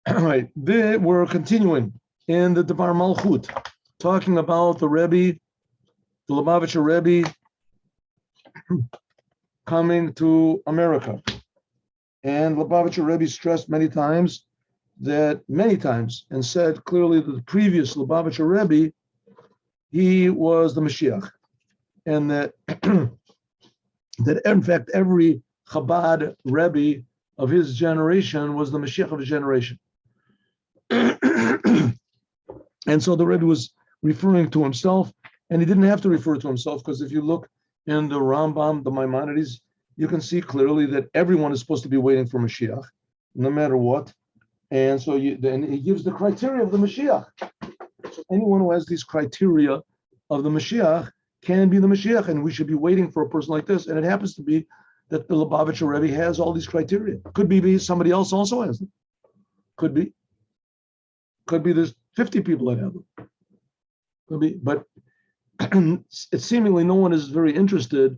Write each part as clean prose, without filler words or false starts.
All right, we're continuing in the Dvar Malchut, talking about the Rebbe, the Lubavitcher Rebbe coming to America. And Lubavitcher Rebbe stressed many times, and said clearly that the previous Lubavitcher Rebbe, he was the Moshiach. And that, that in fact, every Chabad Rebbe of his generation was the Moshiach of his generation. And so the Rebbe was referring to himself, and he didn't have to refer to himself, because if you look in the Rambam, the Maimonides, you can see clearly that everyone is supposed to be waiting for Mashiach, no matter what. And so then he gives the criteria of the Mashiach. So anyone who has these criteria of the Mashiach can be the Mashiach, and we should be waiting for a person like this. And it happens to be that the Lubavitcher Rebbe has all these criteria. Could be somebody else also has them. Could be there's 50 people that have them. Could be, but it's seemingly no one is very interested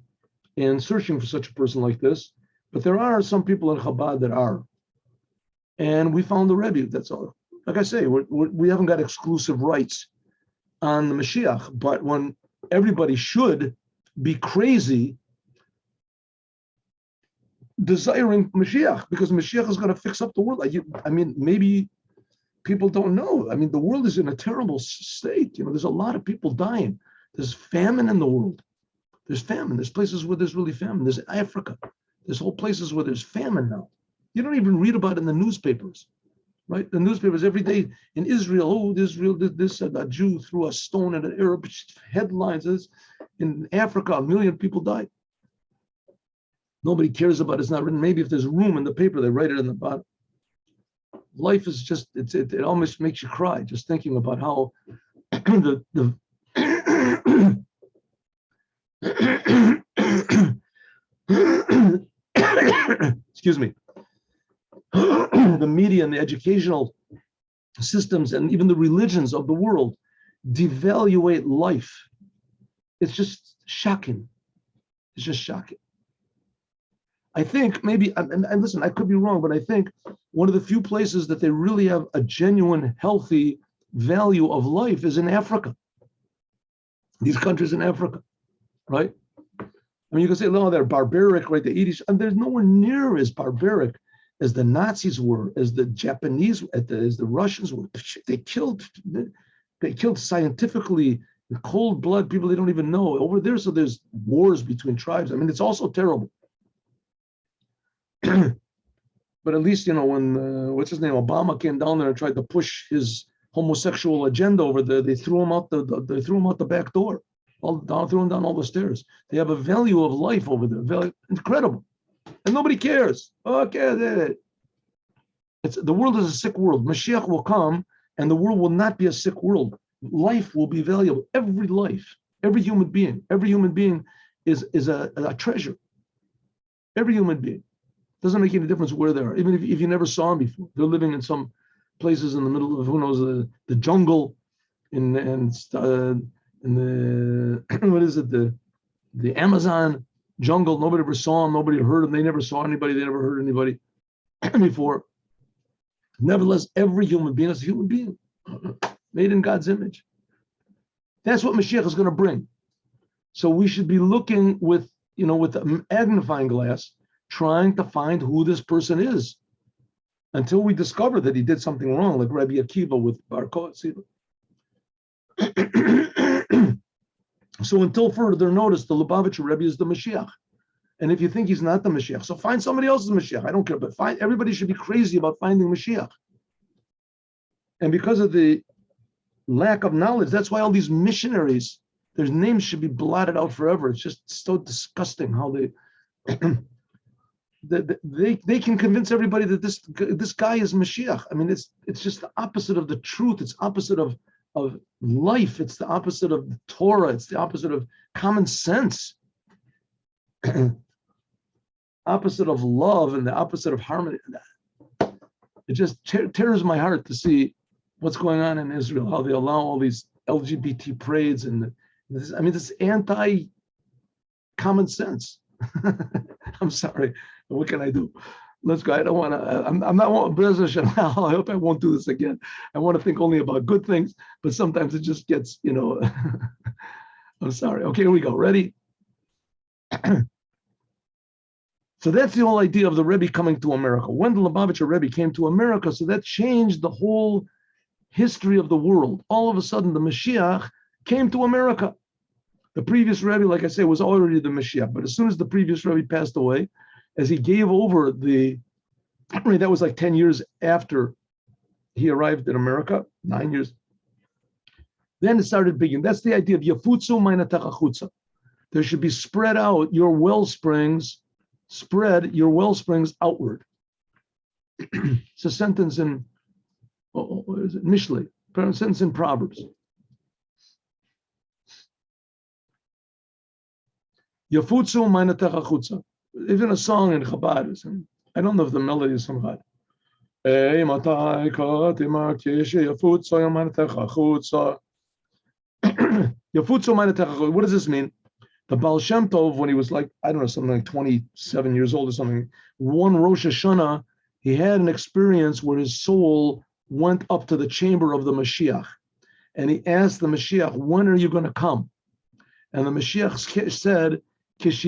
in searching for such a person like this. But there are some people in Chabad that are. And we found the Rebbe, that's all. Like I say, we haven't got exclusive rights on the Mashiach, but when everybody should be crazy desiring Mashiach, because Mashiach is going to fix up the world. I mean, maybe people don't know. I mean, the world is in a terrible state. There's a lot of people dying. There's famine in the world. There's famine. There's places where there's really famine. There's Africa. There's whole places where there's famine now. You don't even read about it in the newspapers, right? The newspapers every day in Israel. Oh, Israel did this. A Jew threw a stone at an Arab. Headlines. In Africa, 1 million people died. Nobody cares about it. It's not written. Maybe if there's room in the paper, they write it in the bottom. Life is just, it almost makes you cry just thinking about how excuse me, the media and the educational systems and even the religions of the world devaluate life. It's just shocking. It's just shocking. I think maybe, and listen, I could be wrong, but I think one of the few places that they really have a genuine, healthy value of life is in Africa. These countries in Africa, right? I mean, you can say, no, they're barbaric, right? The Yiddish, and they're nowhere near as barbaric as the Nazis were, as the Japanese, as the Russians were. They killed scientifically, in cold blood, people they don't even know over there. So there's wars between tribes. I mean, it's also terrible. But at least, when what's his name, Obama came down there and tried to push his homosexual agenda over there, they threw him out the back door, threw him down all the stairs. They have a value of life over there, incredible, and nobody cares. Okay, the world is a sick world. Mashiach will come, and the world will not be a sick world. Life will be valuable. Every life, every human being is a treasure. Every human being. Doesn't make any difference where they are, even if you never saw them before. They're living in some places in the middle of, who knows, the jungle, in the what is it, the Amazon jungle. Nobody ever saw them. Nobody heard them. They never saw anybody. They never heard anybody before. Nevertheless, every human being is a human being, made in God's image. That's what Mashiach is going to bring. So we should be looking with a magnifying glass, trying to find who this person is, until we discover that he did something wrong, like Rabbi Akiva with Bar Kotzila. So until further notice, the Lubavitcher Rebbe is the Mashiach. And if you think he's not the Mashiach, so find somebody else's Mashiach. I don't care, but everybody should be crazy about finding Mashiach. And because of the lack of knowledge, that's why all these missionaries, their names should be blotted out forever. It's just so disgusting how they they can convince everybody that this guy is Mashiach. I mean, it's just the opposite of the truth. It's opposite of life. It's the opposite of the Torah. It's the opposite of common sense. Opposite of love and the opposite of harmony. It just tears my heart to see what's going on in Israel, how they allow all these LGBT parades and this anti-common sense. I'm sorry, what can I do? Let's go. I don't want to. I'm not. I hope I won't do this again. I want to think only about good things, but sometimes it just gets, I'm sorry. Okay, here we go. Ready? So that's the whole idea of the Rebbe coming to America. When the Lubavitcher Rebbe came to America, so that changed the whole history of the world. All of a sudden, the Moshiach came to America. The previous Rebbe, like I say, was already the Moshiach. But as soon as the previous Rebbe passed away, as he gave over that was like 10 years after he arrived in America, 9 years. Then it started beginning. That's the idea of Yafutzu Mainatach Chutza. There should be spread out your well springs, spread your well springs outward. It's a sentence in what is it? Mishlei, a sentence in Proverbs. Yafutzu Mainatach Chutza. Even a song in Chabad. I don't know if the melody is from Chabad. What does this mean? The Baal Shem Tov, when he was like, I don't know, something like 27 years old or something, one Rosh Hashanah, he had an experience where his soul went up to the chamber of the Mashiach. And he asked the Mashiach, when are you going to come? And the Mashiach said, when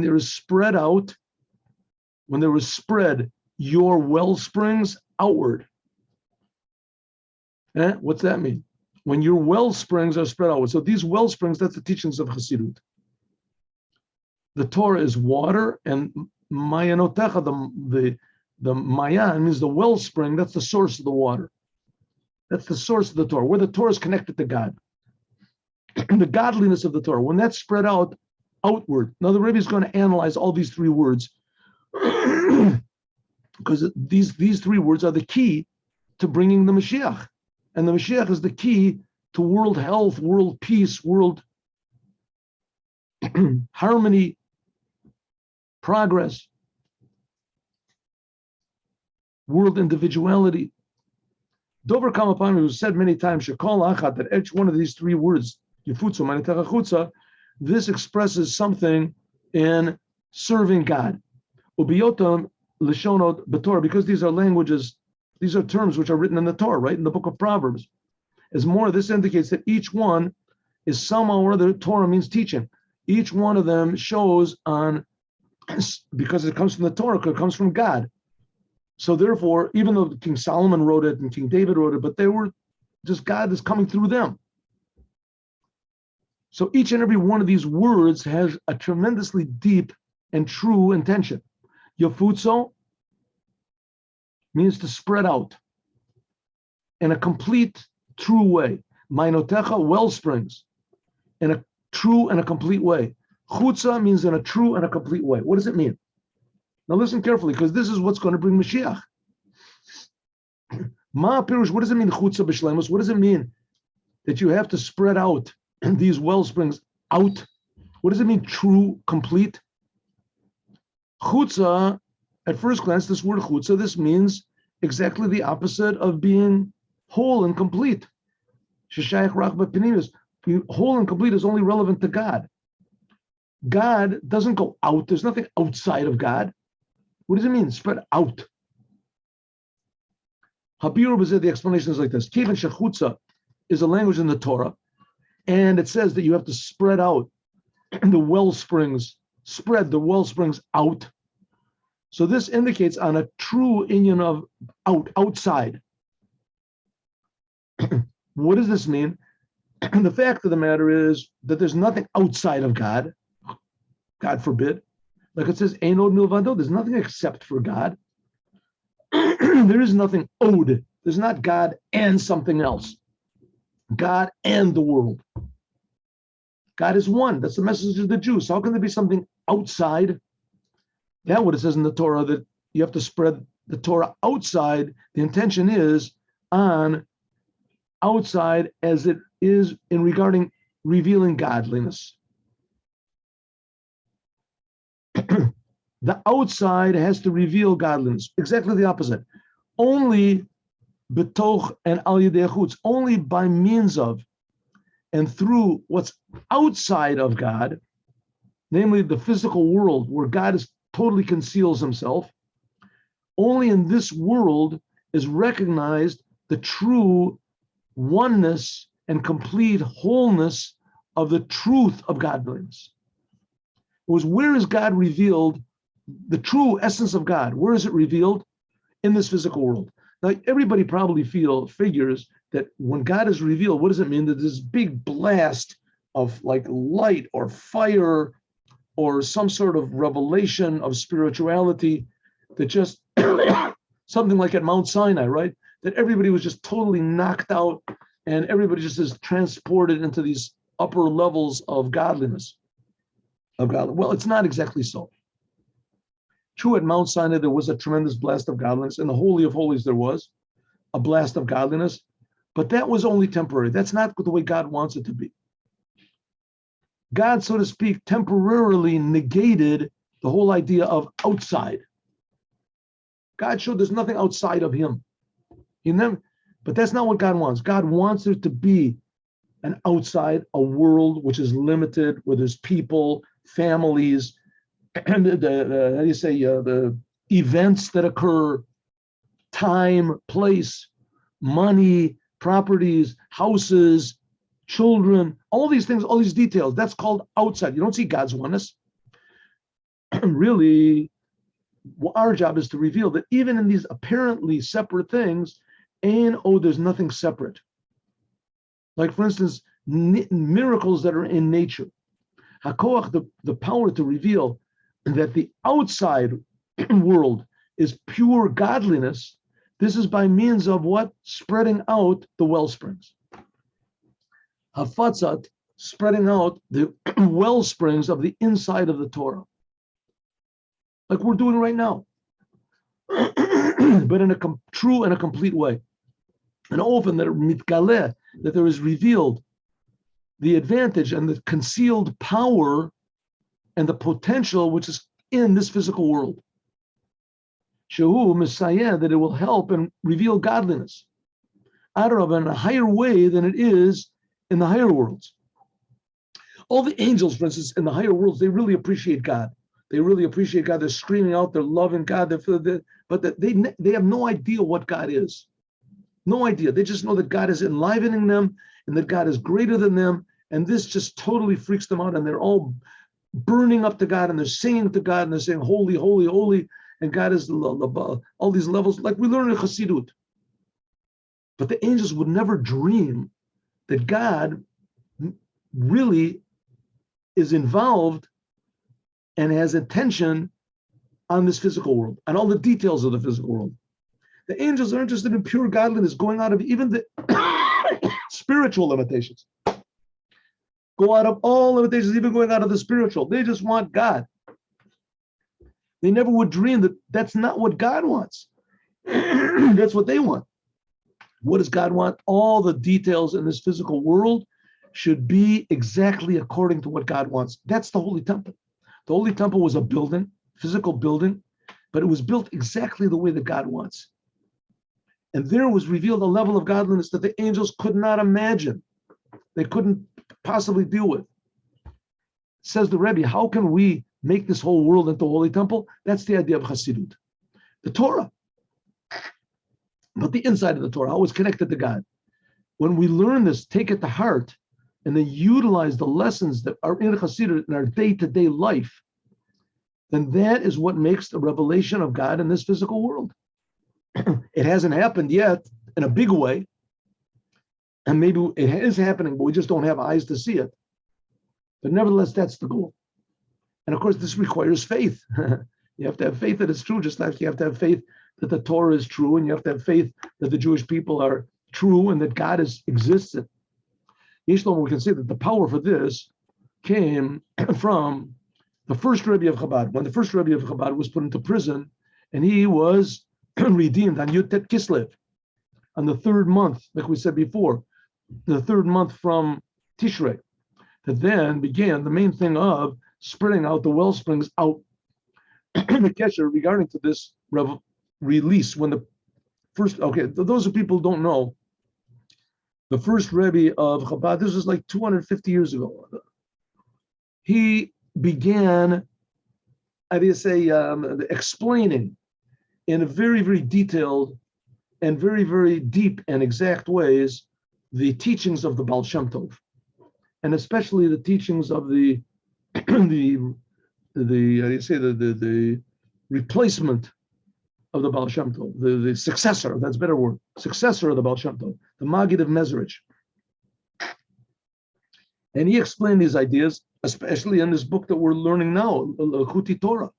there is spread out, when there is spread your well springs outward. What's that mean? When your well springs are spread outward. So these well springs, that's the teachings of Chassidut. The Torah is water, and Mayanotecha, the Mayan means the wellspring, that's the source of the water. That's the source of the Torah, where the Torah is connected to God. The godliness of the Torah, when that's spread out outward. Now the Rebbe is going to analyze all these three words because these three words are the key to bringing the Mashiach. And the Mashiach is the key to world health, world peace, world harmony, progress, world individuality. Dover Kamapami was said many times, Shekol Achat, that each one of these three words, Yefutzu, Manetach Chutza, this expresses something in serving God. Ubiyotam Lishonot B'Torah, because these are languages, these are terms which are written in the Torah, right, in the book of Proverbs. As more, this indicates that each one is somehow or other, Torah means teaching. Each one of them shows on, because it comes from the Torah, it comes from God. So therefore, even though King Solomon wrote it and King David wrote it, but they were just, God is coming through them. So each and every one of these words has a tremendously deep and true intention. Yafutzo means to spread out in a complete, true way. Mainotecha, well springs, in a true and a complete way. Chutza means in a true and a complete way. What does it mean? Now listen carefully, because this is what's going to bring Mashiach. Ma Pirush, what does it mean, Chutza b'shleimus? What does it mean that you have to spread out these well springs out? What does it mean, true, complete? Chutza, at first glance, this word chutza, this means exactly the opposite of being whole and complete. Sheshayach rach b'pinimis. Whole and complete is only relevant to God. God doesn't go out. There's nothing outside of God. What does it mean, spread out? Habiru said the explanation is like this. Kevin shechutza is a language in the Torah, and it says that you have to spread out the well springs, spread the well springs out. So this indicates on a true inyan of outside. What does this mean? The fact of the matter is that there's nothing outside of God. God forbid. Like it says, Ein od milvado, there's nothing except for God. There is nothing owed. There's not God and something else. God and the world. God is one. That's the message of the Jews. How can there be something outside? That's what it says in the Torah, that you have to spread the Torah outside. The intention is on outside as it is in regarding revealing godliness. The outside has to reveal godliness. Exactly the opposite. Only betoch and al yedei chutz, only by means of and through what's outside of God, namely the physical world where God is totally conceals himself. Only in this world is recognized the true oneness and complete wholeness of the truth of godliness. It was, where is God revealed? The true essence of God, where is it revealed? In this physical world. Now, everybody probably figures that when God is revealed, what does it mean? That this big blast of like light or fire or some sort of revelation of spirituality that just something like at Mount Sinai, right? That everybody was just totally knocked out and everybody just is transported into these upper levels of godliness. Well, it's not exactly so. True, at Mount Sinai, there was a tremendous blast of godliness. In the Holy of Holies, there was a blast of godliness, but that was only temporary. That's not the way God wants it to be. God, so to speak, temporarily negated the whole idea of outside. God showed there's nothing outside of him. But that's not what God wants. God wants there to be an outside, a world which is limited, where there's people, families, and the events that occur, time, place, money, properties, houses, children, all these things, all these details. That's called outside. You don't see God's oneness. Really, our job is to reveal that even in these apparently separate things, there's nothing separate. Like, for instance, miracles that are in nature. HaKoach, the power to reveal that the outside world is pure godliness. This is by means of what? Spreading out the well springs. Hafatzat, spreading out the well springs of the inside of the Torah. Like we're doing right now. But in a true and a complete way. And often that mitgaleh, that there is revealed the advantage and the concealed power and the potential which is in this physical world. Shehu Messiah, that it will help and reveal godliness. Adarab, in a higher way than it is in the higher worlds. All the angels, for instance, in the higher worlds, they really appreciate God. They really appreciate God. They're screaming out, they're loving God, but they have no idea what God is. No idea. They just know that God is enlivening them and that God is greater than them. And this just totally freaks them out. And they're all burning up to God and they're singing to God and they're saying, holy, holy, holy. And God is all these levels, like we learn in CHASSIDUT. But the angels would never dream that God really is involved and has attention on this physical world, on all the details of the physical world. The angels are interested in pure godliness, going out of even the spiritual limitations. Go out of all limitations, even going out of the spiritual. They just want God. They never would dream that that's not what God wants. That's what they want. What does God want? All the details in this physical world should be exactly according to what God wants. That's the Holy Temple. The Holy Temple was a building, physical building, but it was built exactly the way that God wants. And there was revealed a level of godliness that the angels could not imagine. They couldn't possibly deal with. Says the Rebbe, how can we make this whole world into a holy temple? That's the idea of CHASSIDUT. The Torah. But the inside of the Torah, how it's connected to God. When we learn this, take it to heart, and then utilize the lessons that are in CHASSIDUT in our day-to-day life, then that is what makes the revelation of God in this physical world. It hasn't happened yet in a big way, and maybe it is happening, but we just don't have eyes to see it. But nevertheless, that's the goal. And of course, this requires faith. You have to have faith that it's true, just like you have to have faith that the Torah is true, and you have to have faith that the Jewish people are true and that God exists. Yishlom, we can say that the power for this came from the first Rebbe of Chabad. When the first Rebbe of Chabad was put into prison, and he was redeemed on Yutet Kislev, on the third month, like we said before, the third month from Tishrei, that then began the main thing of spreading out the well springs out. The kesher regarding to this release, when the first, those of people who don't know, the first Rebbe of Chabad, this was like 250 years ago, he began how do you say, explaining in a very, very detailed and very, very deep and exact ways the teachings of the Baal Shem Tov, and especially the teachings of the the how do you say, the replacement of the Baal Shem Tov, the successor, that's a better word, successor of the Baal Shem Tov, the Maggid of Mezrich. And he explained these ideas, especially in this book that we're learning now, Likkutei Torah.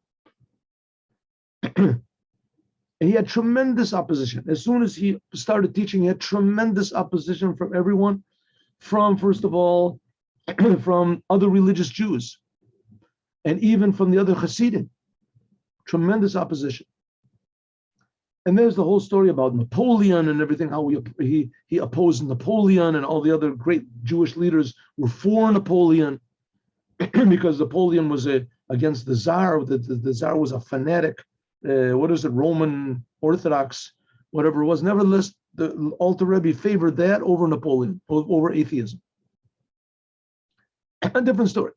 And he had tremendous opposition. As soon as he started teaching, he had tremendous opposition from everyone, from, first of all, from other religious Jews, and even from the other Hasidim. Tremendous opposition. And there's the whole story about Napoleon and everything, how he opposed Napoleon, and all the other great Jewish leaders were for Napoleon because Napoleon was against the Tsar. The Tsar was a fanatic, Roman Orthodox, whatever it was. Nevertheless, the Alter Rebbe favored that over Napoleon, over atheism. A different story.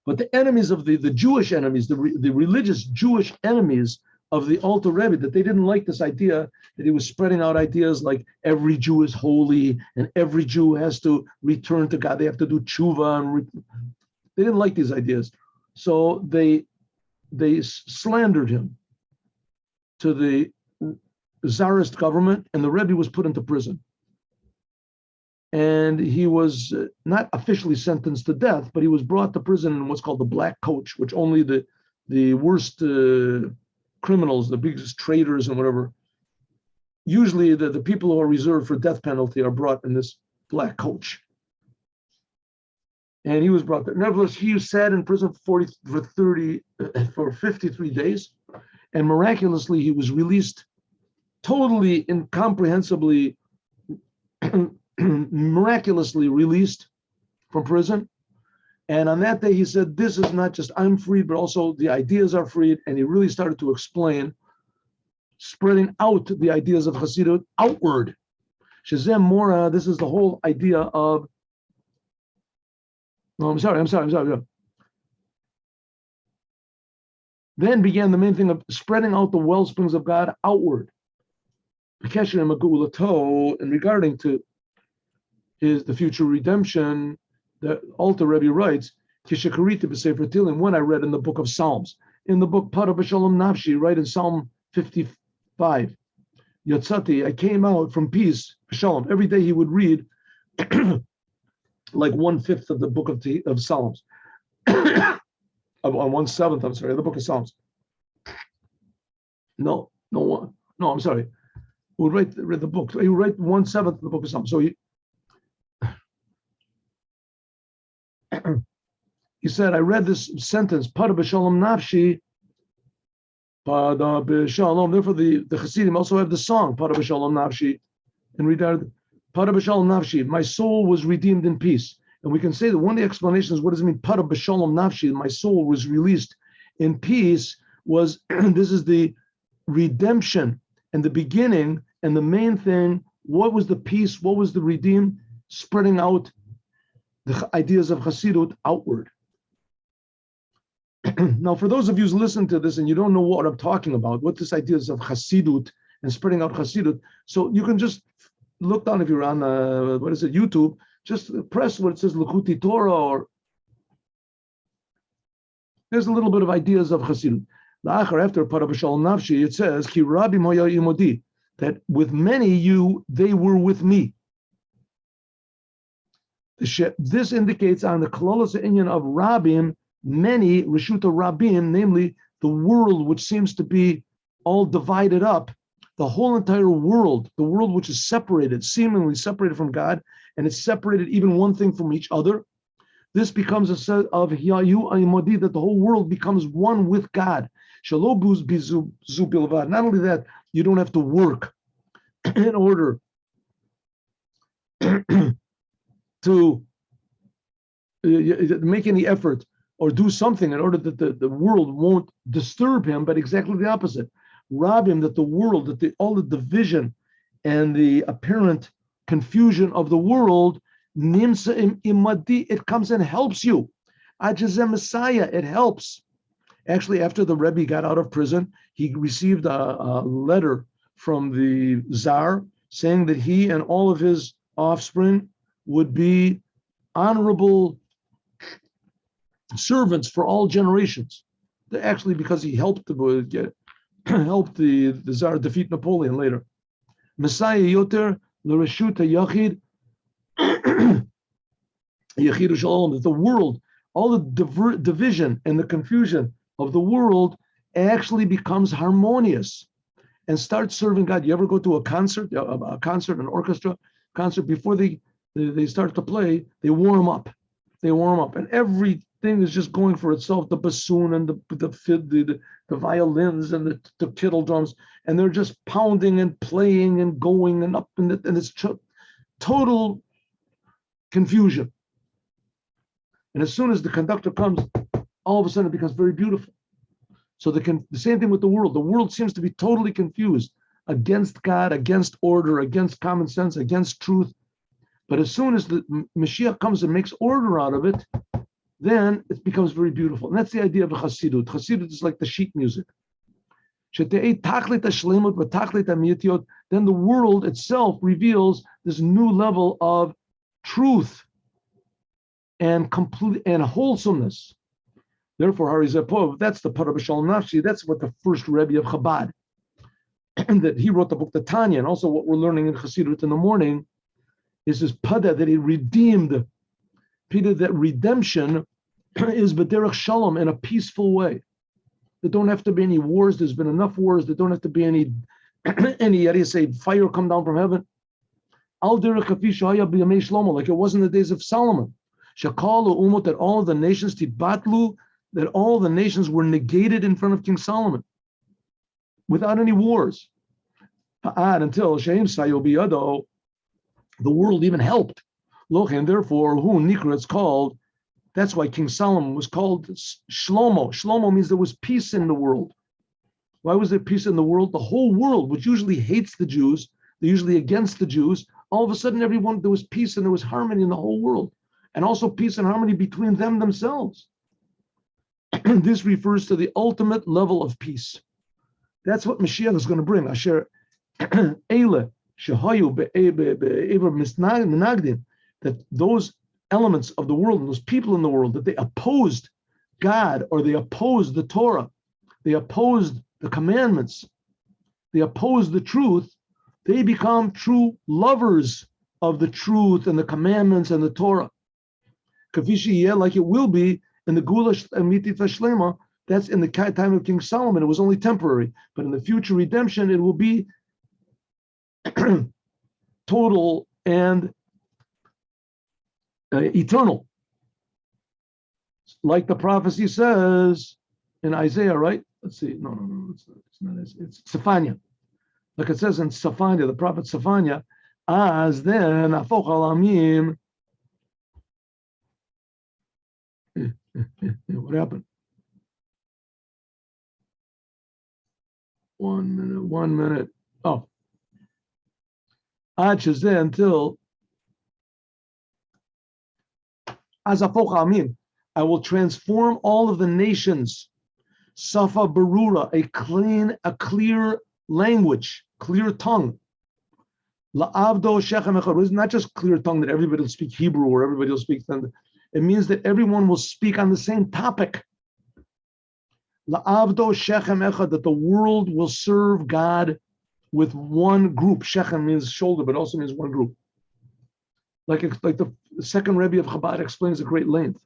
But the enemies of the Jewish enemies, the religious Jewish enemies of the Alter Rebbe, that they didn't like this idea that he was spreading out ideas like every Jew is holy and every Jew has to return to God. They have to do tshuva. They didn't like these ideas. So they slandered him to the Tsarist government, and the Rebbe was put into prison. And he was not officially sentenced to death, but he was brought to prison in what's called the Black Coach, which only the worst criminals, the biggest traitors and whatever, usually the people who are reserved for death penalty are brought in this Black Coach. And he was brought there. Nevertheless, he sat in prison for 53 days, and miraculously he was released, totally incomprehensibly, miraculously released from prison. And on that day, he said, this is not just I'm freed, but also the ideas are freed. And he really started to explain, spreading out the ideas of Chassidut outward. Shazem Mora, this is the whole idea of, no, I'm sorry. Then began the main thing of spreading out the well springs of God outward. In regarding to the future redemption, the Alter Rebbe writes, when I read in the book of Psalms, in the book Para B'Shalom Nafshi, right in Psalm 55, Yatzati, I came out from peace, B'Shalom. Every day he would read like 1/5 of the book of Psalms, on 1/7, I'm sorry, the book of Psalms. No, I'm sorry. He would read the book. He would write 1/7 of the book of Psalms. So he said, I read this sentence, Pada b'shalom nafshi, Pada b'shalom. Therefore, the Chassidim also have the song, Pada b'shalom nafshi, and regard Pada b'shalom nafshi, my soul was redeemed in peace. And we can say that one of the explanations, what does it mean, Pada b'shalom nafshi, my soul was released in peace, was this is the redemption and the beginning and the main thing. What was the peace? What was the redeem? Spreading out the ideas of Chassidut outward. Now, for those of you who listen to this and you don't know what I'm talking about, what this ideas of Chassidut and spreading out Chassidut, so you can just look down if you're on YouTube, just press where it says Likkutei Torah, or there's a little bit of ideas of Chassidut. After Para B'Shalom Nafshi, it says Ki Rabim Hoya Imodi, that with many they were with me. This indicates on the Kololos Inyan of Rabim, many, Rishuta Rabim, namely the world which seems to be all divided up, the whole entire world, the world which is separated, seemingly separated from God, and it's separated even one thing from each other. This becomes a set of Hiyayu Ayimodi, that the whole world becomes one with God. Shalobuz bizu bilvad. Not only that, you don't have to work in order to make any effort or do something in order that the world won't disturb him, but exactly the opposite. Rob him, that the world, that all the division and the apparent confusion of the world, nimsa imadi, it comes and helps you. Ajazem Messiah, it helps. Actually, after the Rebbe got out of prison, he received a letter from the Tsar saying that he and all of his offspring would be honorable servants for all generations. Actually, because he helped helped the Tsar defeat Napoleon later. Messiah Yoter L'Reshut Yachid Yachidu Shalom, that the world, all the division and the confusion of the world actually becomes harmonious and starts serving God. You ever go to a concert, an orchestra concert, before they start to play, they warm up. They warm up, and everything is just going for itself. The bassoon and the violins and the tittle drums, and they're just pounding and playing and going and up, and it's total confusion. And as soon as the conductor comes, all of a sudden it becomes very beautiful. So the same thing with the world. The world seems to be totally confused against God, against order, against common sense, against truth. But as soon as the Mashiach comes and makes order out of it, then it becomes very beautiful. And that's the idea of the CHASSIDUT. CHASSIDUT is like the sheet music. Then the world itself reveals this new level of truth and complete and wholesomeness. Therefore, Harizapov, that's the Parab Shalom Nafshi, that's what the first Rebbe of Chabad, that he wrote the book, the Tanya, and also what we're learning in Chassidut in the morning, is this Pada, that he redeemed, Peter, that redemption is B'derech Shalom, in a peaceful way. There don't have to be any wars, there's been enough wars, there don't have to be any, how do you say, fire come down from heaven. Al derech kafi shaya b'yamei Shlomo, like it was in the days of Solomon. Shakalu umot, that all of the nations tibatlu, that all the nations were negated in front of King Solomon without any wars. Until Sheim Sayo Biyado, the world even helped. And therefore, who Nikra, it's called, that's why King Solomon was called Shlomo. Shlomo means there was peace in the world. Why was there peace in the world? The whole world, which usually hates the Jews, they're usually against the Jews, all of a sudden there was peace and there was harmony in the whole world. And also peace and harmony between them themselves. This refers to the ultimate level of peace. That's what Mashiach is going to bring. Asher Eile Shehayu Misnagdim, that those elements of the world and those people in the world, that they opposed God, or they opposed the Torah, they opposed the commandments, they opposed the truth, they become true lovers of the truth and the commandments and the Torah. Kavishi, like it will be in the Gulash Amitit Shlema, that's in the time of King Solomon. It was only temporary, but in the future redemption, it will be total and eternal. Like the prophecy says in Isaiah, right? Let's see. No, it's not. It's Sephania. Like it says in Sephania, the prophet Sephania, as then Afoch Alamim. What happened? 1 minute. Oh. Until Azapoch, I will transform all of the nations. Safa Barura, a clear language, clear tongue. La'avdo Shechem Echad, not just clear tongue that everybody will speak Hebrew or everybody will speak Thunder. It means that everyone will speak on the same topic. La'avdo Shechem Echad, that the world will serve God with one group. Shechem means shoulder, but also means one group. Like the second Rebbe of Chabad explains at great length.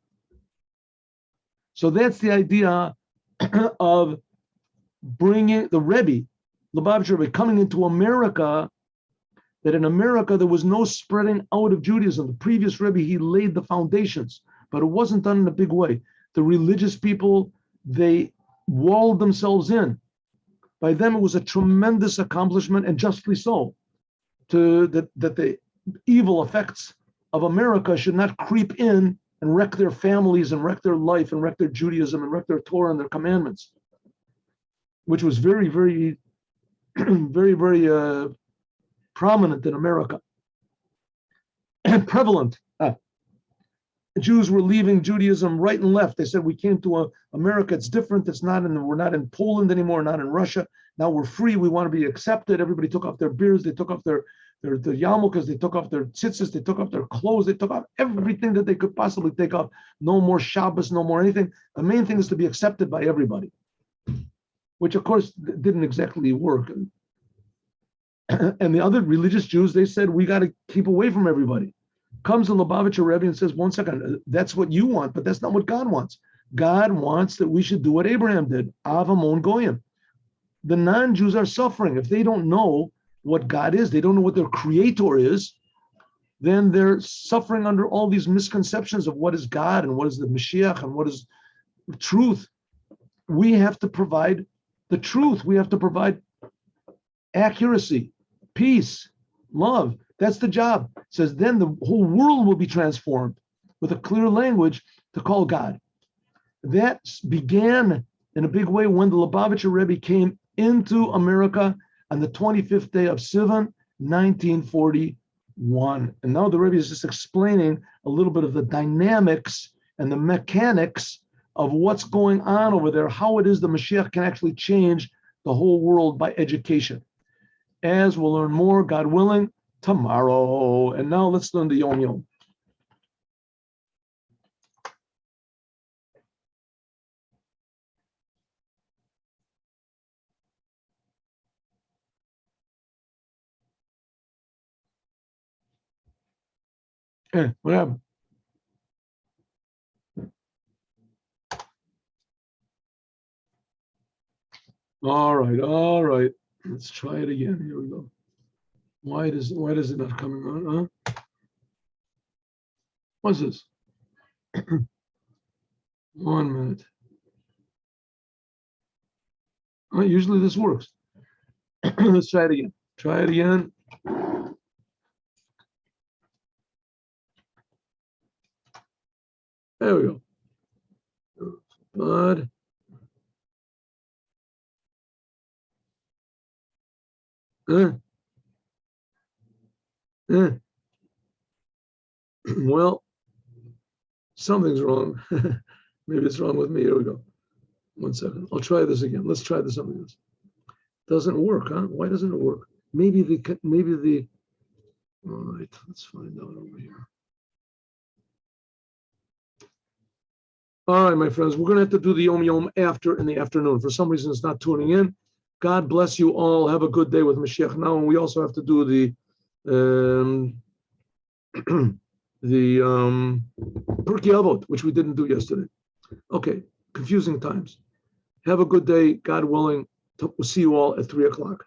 So that's the idea of bringing the Rebbe, Lubavitcher Rebbe, coming into America, that in America there was no spreading out of Judaism. The previous Rebbe, he laid the foundations, but it wasn't done in a big way. The religious people, they walled themselves in. By them, it was a tremendous accomplishment, and justly so, that the evil effects of America should not creep in and wreck their families and wreck their life and wreck their Judaism and wreck their Torah and their commandments, which was very, very, very, very prominent in America and prevalent Jews were leaving Judaism right and left. They said, we came to America, it's different. We're not in Poland anymore, not in Russia. Now we're free. We want to be accepted. Everybody took off their beards. They took off their yarmulkes. They took off their tzitzis. They took off their clothes. They took off everything that they could possibly take off. No more Shabbos, no more anything. The main thing is to be accepted by everybody, which of course didn't exactly work. And the other religious Jews, they said, we got to keep away from everybody. Comes the Lubavitcher Rebbe and says, 1 second, that's what you want, but that's not what God wants. God wants that we should do what Abraham did, Av Hamon Goyim. The non-Jews are suffering. If they don't know what God is, they don't know what their creator is, then they're suffering under all these misconceptions of what is God and what is the Moshiach and what is truth. We have to provide the truth. We have to provide accuracy, peace, love. That's the job. It says then the whole world will be transformed with a clear language to call God. That began in a big way when the Lubavitcher Rebbe came into America on the 25th day of Sivan, 1941. And now the Rebbe is just explaining a little bit of the dynamics and the mechanics of what's going on over there, how it is the Mashiach can actually change the whole world by education. As we'll learn more, God willing, tomorrow. And now let's learn the Yom Yom. What happened? All right. Let's try it again. Here we go. Why does it not coming on? Huh? What's this? 1 minute. Usually this works. Let's try it again. Try it again. There we go. Bud. Well, something's wrong. Maybe it's wrong with me. Here we go. 1 second. I'll try this again. Let's try this something else. Doesn't work, huh? Why doesn't it work? Maybe the. All right. Let's find out over here. All right, my friends. We're going to have to do the Yom Yom in the afternoon. For some reason, it's not tuning in. God bless you all. Have a good day with Mashiach now. And we also have to do the Pirkei Avot, which we didn't do yesterday. Okay, confusing times. Have a good day. God willing. We'll see you all at 3 o'clock.